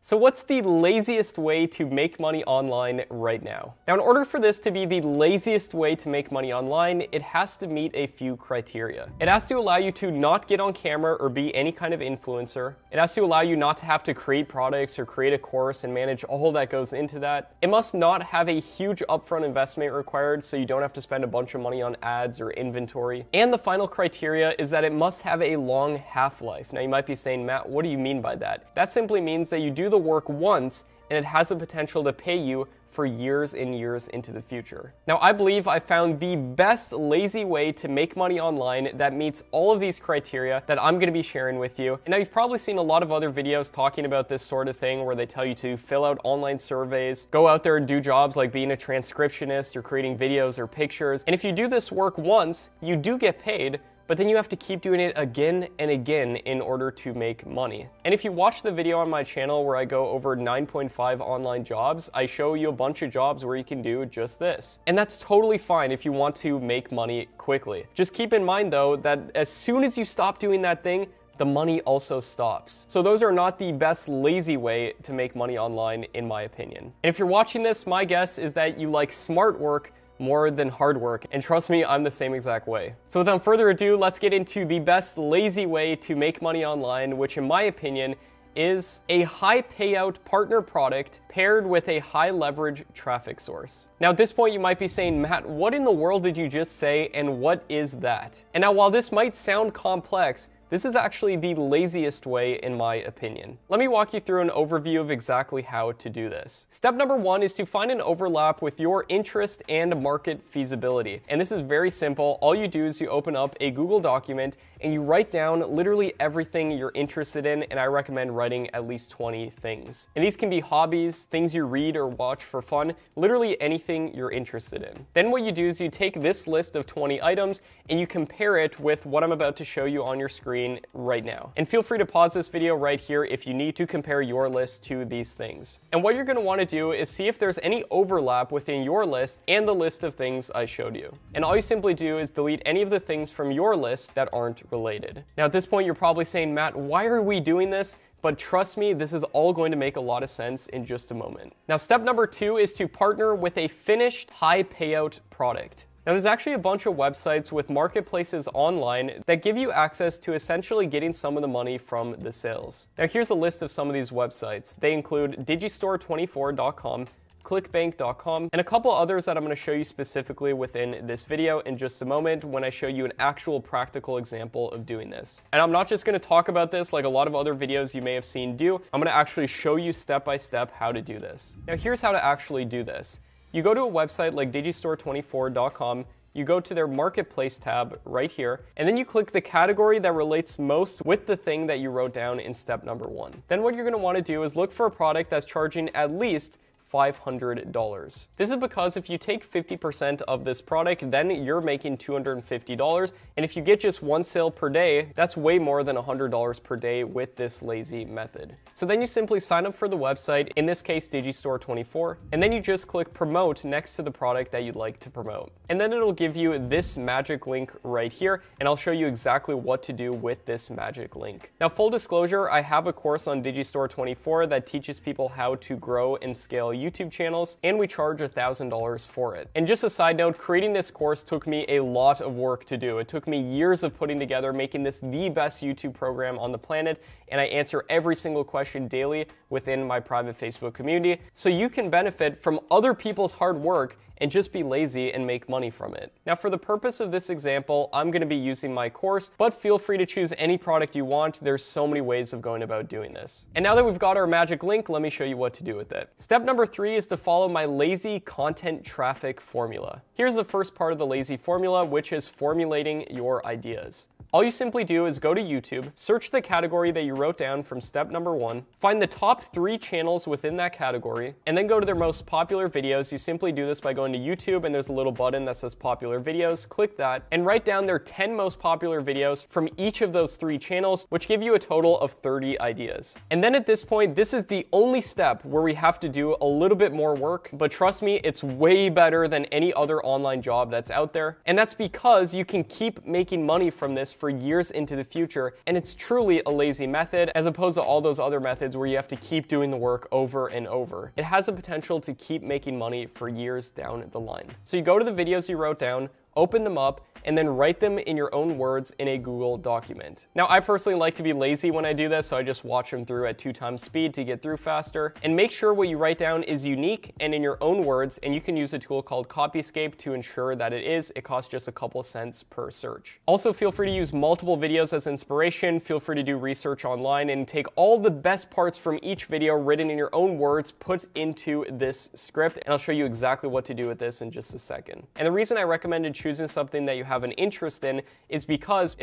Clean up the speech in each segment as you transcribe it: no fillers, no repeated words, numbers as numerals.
So what's the laziest way to make money online right now? Now, in order for this to be the laziest way to make money online, it has to meet a few criteria. It has to allow you to not get on camera or be any kind of influencer. It has to allow you not to have to create products or create a course and manage all that goes into that. It must not have a huge upfront investment required, so you don't have to spend a bunch of money on ads or inventory. And the final criteria is that it must have a long half-life. Now, you might be saying, Matt, what do you mean by that? That simply means that you do the work once and it has the potential to pay you for years and years into the future. Now, I believe I found the best lazy way to make money online that meets all of these criteria that I'm gonna be sharing with you. And now you've probably seen a lot of other videos talking about this sort of thing where they tell you to fill out online surveys, go out there and do jobs like being a transcriptionist or creating videos or pictures. And if you do this work once, you do get paid, but then you have to keep doing it again and again in order to make money. And if you watch the video on my channel where I go over 9.5 online jobs, I show you a bunch of jobs where you can do just this. And that's totally fine if you want to make money quickly. Just keep in mind though that as soon as you stop doing that thing, the money also stops. So those are not the best lazy way to make money online, in my opinion. And if you're watching this, my guess is that you like smart work more than hard work, and trust me, I'm the same exact way. So without further ado, let's get into the best lazy way to make money online, which in my opinion is a high payout partner product paired with a high leverage traffic source. Now at this point you might be saying, Matt, what in the world did you just say and what is that? And now while this might sound complex, this is actually the laziest way in my opinion. Let me walk you through an overview of exactly how to do this. Step number one is to find an overlap with your interest and market feasibility. And this is very simple. All you do is you open up a Google document and you write down literally everything you're interested in, and I recommend writing at least 20 things. And these can be hobbies, things you read or watch for fun, literally anything you're interested in. Then what you do is you take this list of 20 items and you compare it with what I'm about to show you on your screen right now. And feel free to pause this video right here if you need to compare your list to these things. And what you're going to want to do is see if there's any overlap within your list and the list of things I showed you. And all you simply do is delete any of the things from your list that aren't related. Now at this point you're probably saying, Matt, why are we doing this? But trust me, this is all going to make a lot of sense in just a moment. Now step number two is to partner with a finished high payout product. Now there's actually a bunch of websites with marketplaces online that give you access to essentially getting some of the money from the sales. Now here's a list of some of these websites. They include digistore24.com, clickbank.com, and a couple others that I'm going to show you specifically within this video in just a moment when I show you an actual practical example of doing this. And I'm not just going to talk about this like a lot of other videos you may have seen do. I'm going to actually show you step by step how to do this. Now here's how to actually do this. You go to a website like digistore24.com, you go to their marketplace tab right here, and then you click the category that relates most with the thing that you wrote down in step number one. Then what you're going to want to do is look for a product that's charging at least $500. This is because if you take 50% of this product, then you're making $250. And if you get just one sale per day, that's way more than $100 per day with this lazy method. So then you simply sign up for the website, in this case, Digistore24, and then you just click promote next to the product that you'd like to promote. And then it'll give you this magic link right here, and I'll show you exactly what to do with this magic link. Now, full disclosure, I have a course on Digistore24 that teaches people how to grow and scale YouTube channels, and we charge $1,000 for it. And just a side note, creating this course took me a lot of work to do. It took me years of putting together, making this the best YouTube program on the planet, and I answer every single question daily within my private Facebook community, so you can benefit from other people's hard work and just be lazy and make money from it. Now, for the purpose of this example, I'm going to be using my course, but feel free to choose any product you want. There's so many ways of going about doing this. And now that we've got our magic link, let me show you what to do with it. Step number three is to follow my lazy content traffic formula. Here's the first part of the lazy formula, which is formulating your ideas. All you simply do is go to YouTube, search the category that you wrote down from step number one, find the top 3 channels within that category, and then go to their most popular videos. You simply do this by going to YouTube, and there's a little button that says popular videos. Click that and write down their 10 most popular videos from each of those 3 channels, which give you a total of 30 ideas. And then at this point, this is the only step where we have to do a little bit more work, but trust me, it's way better than any other online job that's out there. And that's because you can keep making money from this for years into the future, and it's truly a lazy method as opposed to all those other methods where you have to keep doing the work over and over. It has the potential to keep making money for years down the line. So you go to the videos you wrote down, open them up, and then write them in your own words in a Google document. Now, I personally like to be lazy when I do this, so I just watch them through at 2 times speed to get through faster. And make sure what you write down is unique and in your own words, and you can use a tool called Copyscape to ensure that it is. It costs just a couple cents per search. Also, feel free to use multiple videos as inspiration. Feel free to do research online and take all the best parts from each video written in your own words, put into this script, and I'll show you exactly what to do with this in just a second. And the reason I recommended choosing something that you have an interest in is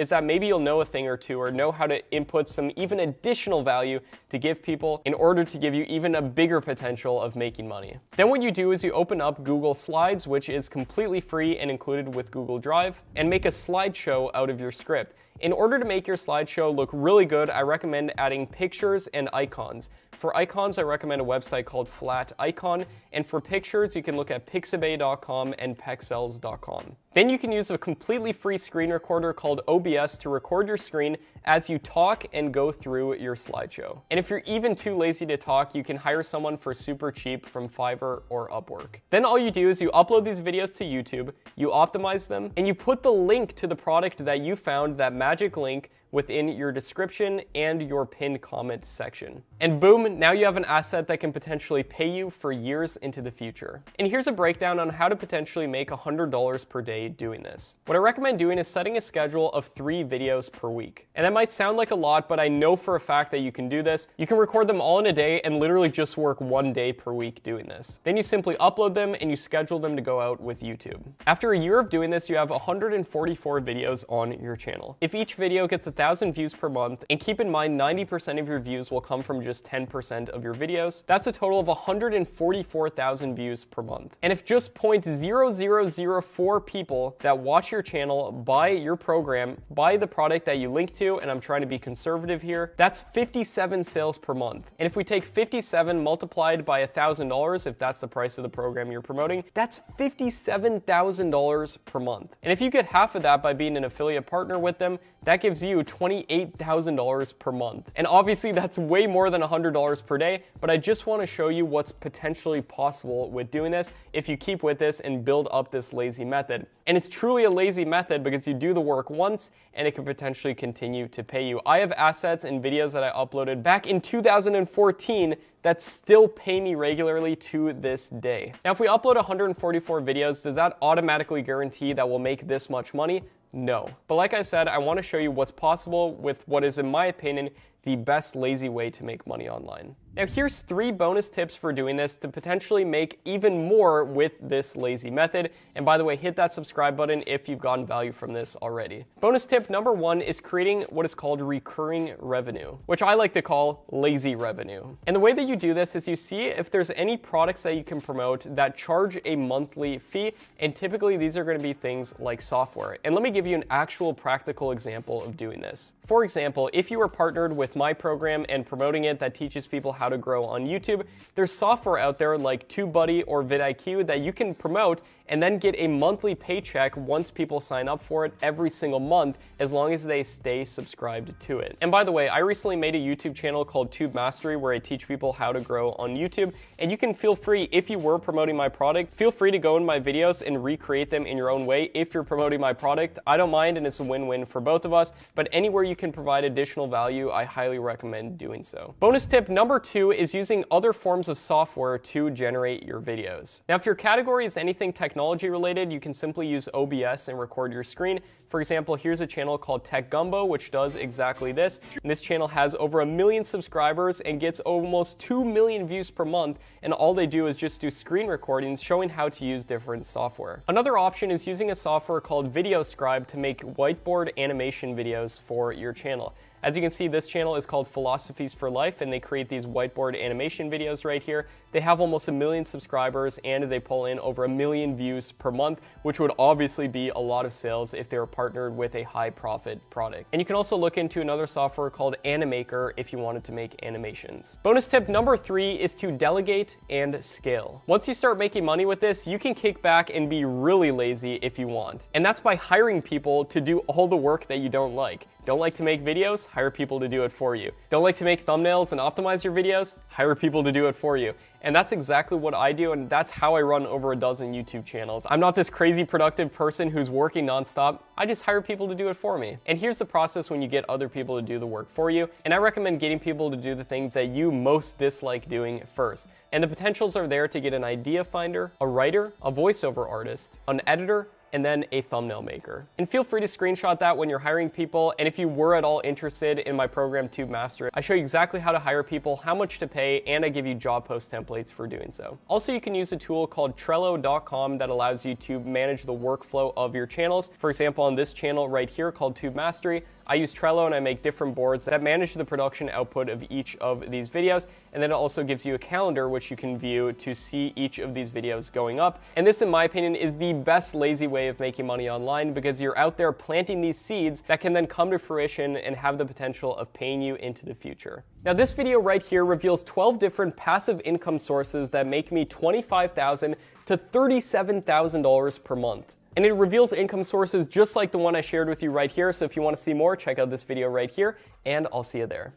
that maybe you'll know a thing or two or know how to input some even additional value to give people in order to give you even a bigger potential of making money. Then what you do is you open up Google Slides, which is completely free and included with Google Drive, and make a slideshow out of your script. In order to make your slideshow look really good, I recommend adding pictures and icons. For icons, I recommend a website called Flat Icon, and for pictures, you can look at pixabay.com and pexels.com. Then you can use a completely free screen recorder called OBS to record your screen as you talk and go through your slideshow. And if you're even too lazy to talk, you can hire someone for super cheap from Fiverr or Upwork. Then all you do is you upload these videos to YouTube, you optimize them, and you put the link to the product that you found, that magic link, within your description and your pinned comment section. And boom, now you have an asset that can potentially pay you for years into the future. And here's a breakdown on how to potentially make $100 per day doing this. What I recommend doing is setting a schedule of 3 videos per week. And that might sound like a lot, but I know for a fact that you can do this. You can record them all in a day and literally just work 1 day per week doing this. Then you simply upload them and you schedule them to go out with YouTube. After a year of doing this, you have 144 videos on your channel. If each video gets 1,000 views per month, and keep in mind 90% of your views will come from just 10% of your videos, that's a total of 144,000 views per month. And if just 0.0004 people that watch your channel buy your program, buy the product that you link to, and I'm trying to be conservative here, that's 57 sales per month. And if we take 57 multiplied by $1,000, if that's the price of the program you're promoting, that's $57,000 per month. And if you get half of that by being an affiliate partner with them, that gives you $28,000 per month. And obviously that's way more than $100 per day, but I just want to show you what's potentially possible with doing this if you keep with this and build up this lazy method. And it's truly a lazy method because you do the work once and it can potentially continue to pay you. I have assets and videos that I uploaded back in 2014 that still pay me regularly to this day. Now, if we upload 144 videos, does that automatically guarantee that we'll make this much money? No. But like I said, I want to show you what's possible with what is, in my opinion, the best lazy way to make money online. Now here's 3 bonus tips for doing this to potentially make even more with this lazy method. And by the way, hit that subscribe button if you've gotten value from this already. Bonus tip number 1 is creating what is called recurring revenue, which I like to call lazy revenue. And the way that you do this is you see if there's any products that you can promote that charge a monthly fee, and typically these are going to be things like software. And let me give you an actual practical example of doing this. For example, if you are partnered with my program and promoting it that teaches people how to grow on YouTube, there's software out there like TubeBuddy or vidIQ that you can promote and then get a monthly paycheck once people sign up for it every single month, as long as they stay subscribed to it. And by the way, I recently made a YouTube channel called Tube Mastery where I teach people how to grow on YouTube, and you can feel free, if you were promoting my product, feel free to go in my videos and recreate them in your own way if you're promoting my product. I don't mind, and it's a win-win for both of us, but anywhere you can provide additional value, I highly recommend doing so. Bonus tip number 2 is using other forms of software to generate your videos. Now, if your category is anything technology related, you can simply use OBS and record your screen. For example, here's a channel called Tech Gumbo, which does exactly this. And this channel has over 1 million subscribers and gets almost 2 million views per month. And all they do is just do screen recordings showing how to use different software. Another option is using a software called VideoScribe to make whiteboard animation videos for your channel. As you can see, this channel is called Philosophies for Life, and they create these whiteboard animation videos right here. They have almost 1 million subscribers, and they pull in over 1 million views views per month, which would obviously be a lot of sales if they were partnered with a high profit product. And you can also look into another software called Animaker if you wanted to make animations. Bonus tip number 3 is to delegate and scale. Once you start making money with this, you can kick back and be really lazy if you want. And that's by hiring people to do all the work that you don't like. Don't like to make videos? Hire people to do it for you. Don't like to make thumbnails and optimize your videos? Hire people to do it for you. And that's exactly what I do, and that's how I run over a dozen YouTube channels. I'm not this crazy productive person who's working nonstop. I just hire people to do it for me. And here's the process when you get other people to do the work for you. And I recommend getting people to do the things that you most dislike doing first. And the potentials are there to get an idea finder, a writer, a voiceover artist, an editor, and then a thumbnail maker. And feel free to screenshot that when you're hiring people. And if you were at all interested in my program Tube Master, I show you exactly how to hire people, how much to pay, and I give you job post templates for doing so. Also, you can use a tool called Trello.com that allows you to manage the workflow of your channels. For example, on this channel right here called Tube Mastery, I use Trello and I make different boards that manage the production output of each of these videos. And then it also gives you a calendar which you can view to see each of these videos going up. And this, in my opinion, is the best lazy way of making money online because you're out there planting these seeds that can then come to fruition and have the potential of paying you into the future. Now, this video right here reveals 12 different passive income sources that make me $25,000 to $37,000 per month. And it reveals income sources just like the one I shared with you right here. So if you want to see more, check out this video right here, and I'll see you there.